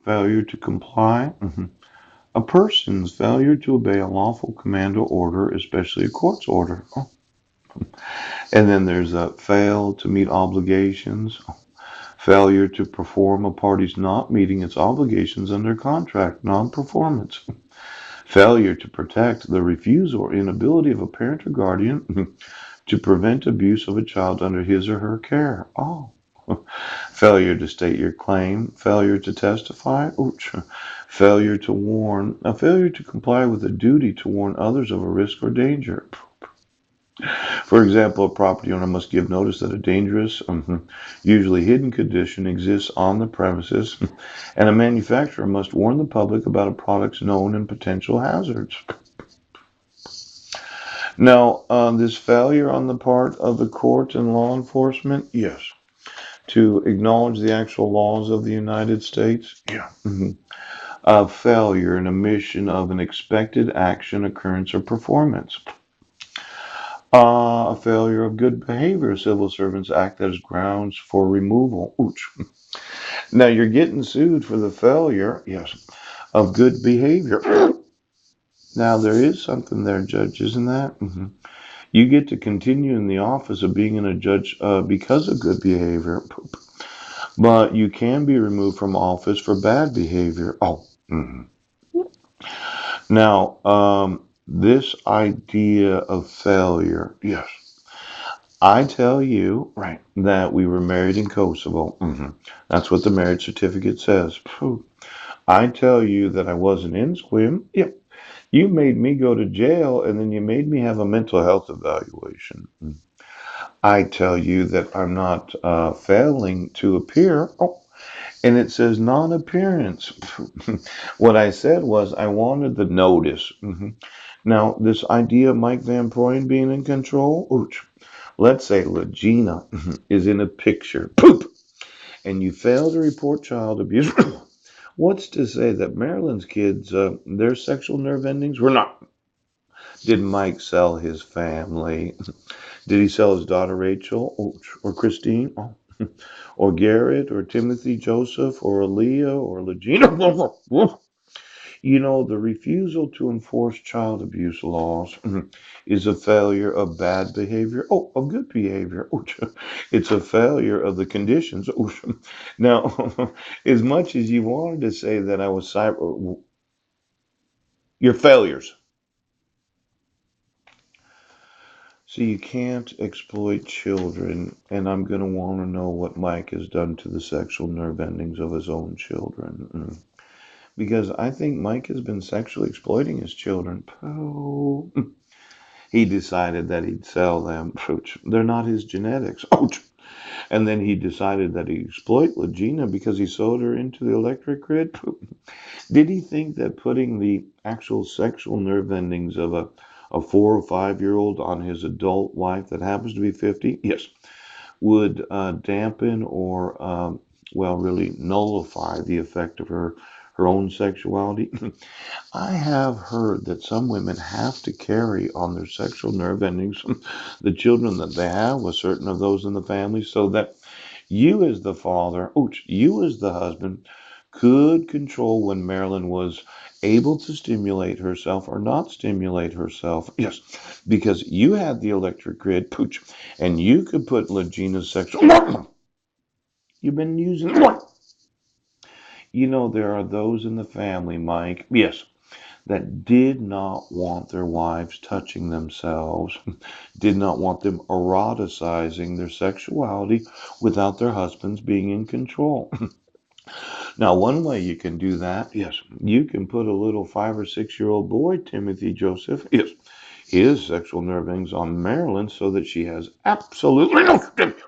Failure to comply. A person's failure to obey a lawful command or order, especially a court's order. And then there's a fail to meet obligations. Failure to perform, a party's not meeting its obligations under contract, non-performance. Failure to protect, the refusal or inability of a parent or guardian to prevent abuse of a child under his or her care. Oh. Failure to state your claim, failure to testify, ouch. Failure to warn, a failure to comply with a duty to warn others of a risk or danger. For example, a property owner must give notice that a dangerous, usually hidden condition exists on the premises, and a manufacturer must warn the public about a product's known and potential hazards. Now, this failure on the part of the court and law enforcement, yes, to acknowledge the actual laws of the United States, yeah. A failure, an omission of an expected action, occurrence, or performance. A failure of good behavior. Civil servants act as grounds for removal. Ouch. Now you're getting sued for the failure, yes, of good behavior. Now there is something there, Judge, isn't that? You get to continue in the office of being a judge because of good behavior, but you can be removed from office for bad behavior. Oh. Now, this idea of failure, yes. I tell you, right, that we were married in Kosovo. That's what the marriage certificate says. Phew. I tell you that I wasn't in Squim. Yep. You made me go to jail and then you made me have a mental health evaluation. I tell you that I'm not failing to appear. Oh, and it says non-appearance. What I said was I wanted the notice. Now, this idea of Mike Van Proyen being in control, ooch. Let's say Legina is in a picture, poop, and you fail to report child abuse. What's to say that Maryland's kids, their sexual nerve endings were not? Did Mike sell his family? Did he sell his daughter Rachel or Christine? Or Garrett or Timothy Joseph or Aaliyah or Legina? You know, the refusal to enforce child abuse laws is a failure of bad behavior. Oh, of good behavior. It's a failure of the conditions. Now, as much as you wanted to say that I was cyber, your failures. So you can't exploit children, and I'm going to want to know what Mike has done to the sexual nerve endings of his own children. Because I think Mike has been sexually exploiting his children. Oh. He decided that he'd sell them. They're not his genetics. Ouch. And then he decided that he'd exploit Legina because he sold her into the electric grid. Did he think that putting the actual sexual nerve endings of a 4 or 5 year old on his adult wife that happens to be 50, yes, would dampen or, well, really nullify the effect of her own sexuality? I have heard that some women have to carry on their sexual nerve endings the children that they have with certain of those in the family so that you as the father, ouch, you as the husband could control when Marilyn was able to stimulate herself or not stimulate herself. Yes, because you had the electric grid, pooch, and you could put Legina's sexual. You've been using. You know, there are those in the family, Mike. Yes, that did not want their wives touching themselves, did not want them eroticizing their sexuality without their husbands being in control. Now, one way you can do that, yes, you can put a little 5 or 6 year old boy, Timothy Joseph, yes, his sexual nerve endings on Marilyn so that she has absolutely no stimulation.